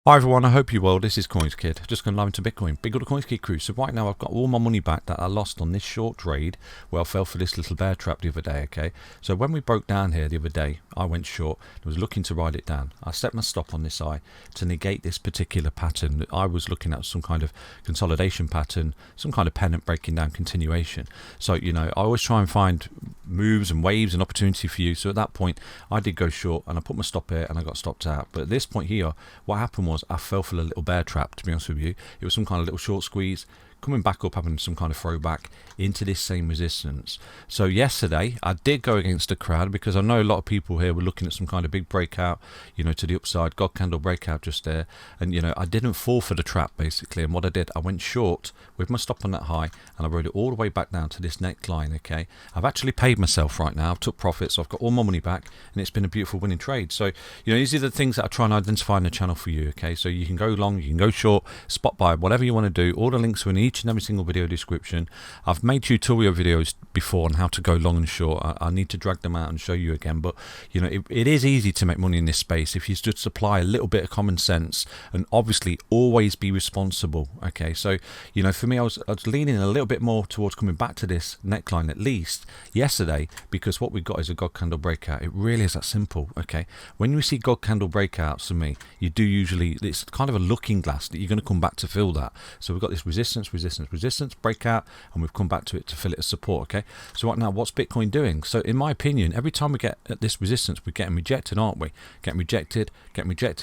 Hi everyone, I hope you're well. This is CoinsKid. Just going live into Bitcoin. Big old CoinsKid crew. So right now I've got all my money back that I lost on this short trade where I fell for this little bear trap the other day, okay? So when we broke down here the other day, I went short. I was looking to ride it down. I set my stop on this high to negate this particular pattern. I was looking at some kind of consolidation pattern, some kind of pennant breaking down continuation. So, you know, I always try and find moves and waves and opportunity for you. So at that point, I did go short and I put my stop here and I got stopped out. But at this point here, what happened was I fell for a little bear trap, to be honest with you. It was some kind of little short squeeze, coming back up, having some kind of throwback into this same resistance. So yesterday I did go against the crowd because I know a lot of people here were looking at some kind of big breakout, you know, to the upside, God candle breakout just there, and you know, I didn't fall for the trap basically. And what I did, I went short with my stop on that high and I rode it all the way back down to this neckline. Okay, I've actually paid myself right now. I've took profits, so I've got all my money back and it's been a beautiful winning trade. So, you know, these are the things that I try and identify in the channel for you. Okay, so you can go long, you can go short, spot buy, whatever you want to do. All the links are in each and every single video description. I've made tutorial videos before on how to go long and short. I need to drag them out and show you again, but you know, it is easy to make money in this space if you just apply a little bit of common sense and obviously always be responsible. Okay, so you know, for me, I was leaning a little bit more towards coming back to this neckline at least yesterday, because what we got is a God candle breakout. It really is that simple. Okay, when you see God candle breakouts, for me, you do usually, it's kind of a looking glass that you're going to come back to fill that. So we've got this resistance, breakout, and we've come back to it to fill it as support. Okay, so right now, what's Bitcoin doing? So in my opinion, every time we get at this resistance, we're getting rejected, aren't we? Getting rejected.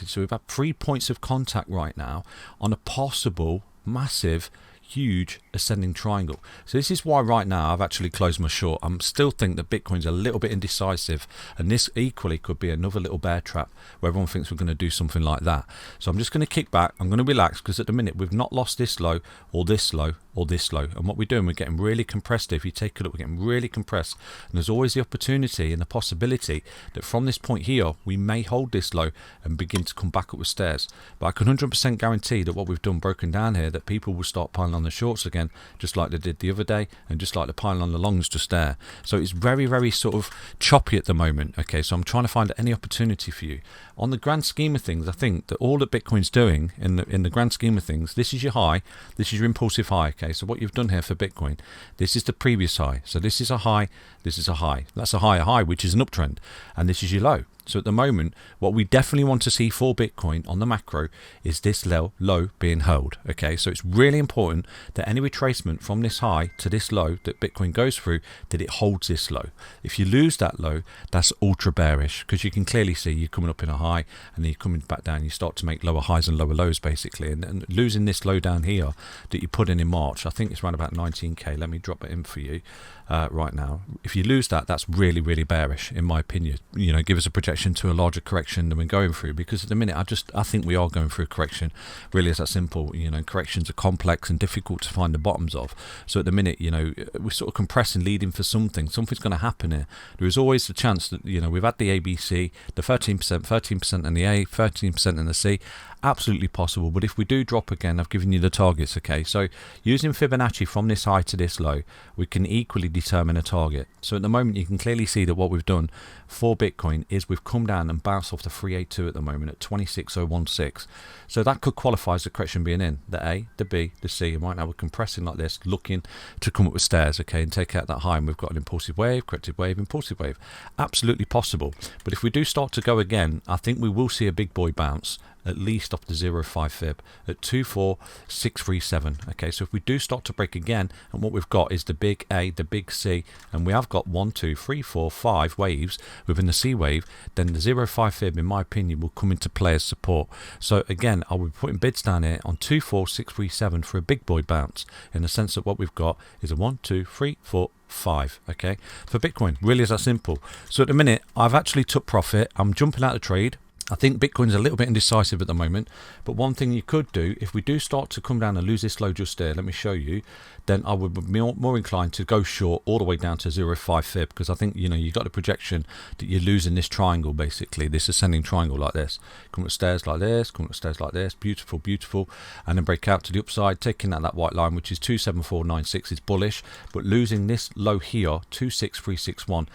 So we've had 3 points of contact right now on a possible massive, huge ascending triangle. So this is why right now I've actually closed my short. I still think that Bitcoin's a little bit indecisive, and this equally could be another little bear trap where everyone thinks we're going to do something like that. So I'm just going to kick back, I'm going to relax, because at the minute we've not lost this low or this low or this low, and what we're doing, we're getting really compressed. If you take a look, we're getting really compressed, and there's always the opportunity and the possibility that from this point here we may hold this low and begin to come back up with stairs. But I can 100% guarantee that what we've done broken down here, that people will start piling on the shorts again, just like they did the other day, and just like the piling on the longs just there. So it's very, very sort of choppy at the moment. Okay, so I'm trying to find any opportunity for you. On the grand scheme of things, I think that all that Bitcoin's doing in the grand scheme of things, this is your high, this is your impulsive high. Okay, so what you've done here for Bitcoin, this is the previous high. So this is a high, this is a high, that's a high, which is an uptrend, and this is your low. So at the moment, what we definitely want to see for Bitcoin on the macro is this low being held. Okay, so it's really important that any retracement from this high to this low that Bitcoin goes through, that it holds this low. If you lose that low, that's ultra bearish, because you can clearly see you're coming up in a high and then you're coming back down. You start to make lower highs and lower lows basically, and losing this low down here that you put in March, I think it's around about 19k. Let me drop it in for you right now. If you lose that, that's really, really bearish in my opinion. You know, give us a projection to a larger correction than we're going through, because at the minute I think we are going through a correction. Really is that simple. You know, corrections are complex and difficult to find the bottoms of. So at the minute, you know, we're sort of compressing, leading for something's going to happen here. There is always the chance that, you know, we've had the ABC, the 13% in the A, 13% in the C. Absolutely possible, but if we do drop again, I've given you the targets. Okay, so using Fibonacci from this high to this low, we can equally determine a target. So at the moment, you can clearly see that what we've done for Bitcoin is we've come down and bounced off the 382 at the moment at 26016. So that could qualify as the correction being in the A, the B, the C, and right now we're compressing like this, looking to come up with stairs. Okay, and take out that high, and we've got an impulsive wave, corrective wave, impulsive wave. Absolutely possible. But if we do start to go again, I think we will see a big boy bounce, at least off the 0.5 fib at 24637. Okay, so if we do start to break again, and what we've got is the big A, the big C, and we have got 1, 2, 3, 4, 5 waves within the C wave, then the 0.5 fib, in my opinion, will come into play as support. So again, I will be putting bids down here on 24637 for a big boy bounce, in the sense that what we've got is a 1, 2, 3, 4, 5. Okay, for Bitcoin, really is that simple. So at the minute, I've actually took profit. I'm jumping out of trade. I think Bitcoin's a little bit indecisive at the moment, but one thing you could do, if we do start to come down and lose this low just there, let me show you, then I would be more inclined to go short all the way down to 0.5 fib, because I think, you know, you got the projection that you're losing this triangle basically, this ascending triangle like this. Come up stairs like this, come up stairs like this, beautiful, beautiful, and then break out to the upside, taking out that white line, which is 27496 is bullish, but losing this low here, 26361,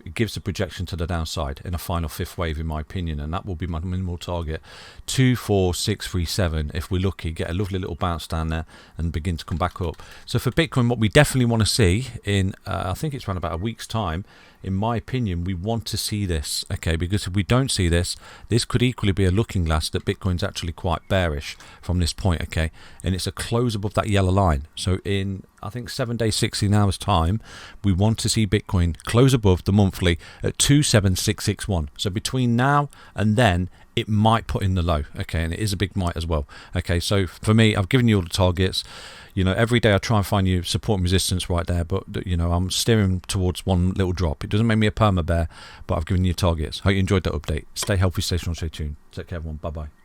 it gives a projection to the downside in a final fifth wave, in my opinion, and that will be my minimal target. 24637. If we're lucky, get a lovely little bounce down there and begin to come back up. So for Bitcoin, what we definitely want to see in I think it's around about a week's time, in my opinion, we want to see this, okay, because if we don't see this, this could equally be a looking glass that Bitcoin's actually quite bearish from this point, okay, and it's a close above that yellow line. So in, I think, 7 days, 16 hours time, we want to see Bitcoin close above the monthly at 27661. So between now and then, it might put in the low, okay, and it is a big might as well, okay. So for me, I've given you all the targets. You know, every day I try and find you support and resistance right there, but you know, I'm steering towards one little drop. It doesn't make me a perma bear, but I've given you targets. Hope you enjoyed that update. Stay healthy, stay strong, stay tuned. Take care, everyone. Bye bye.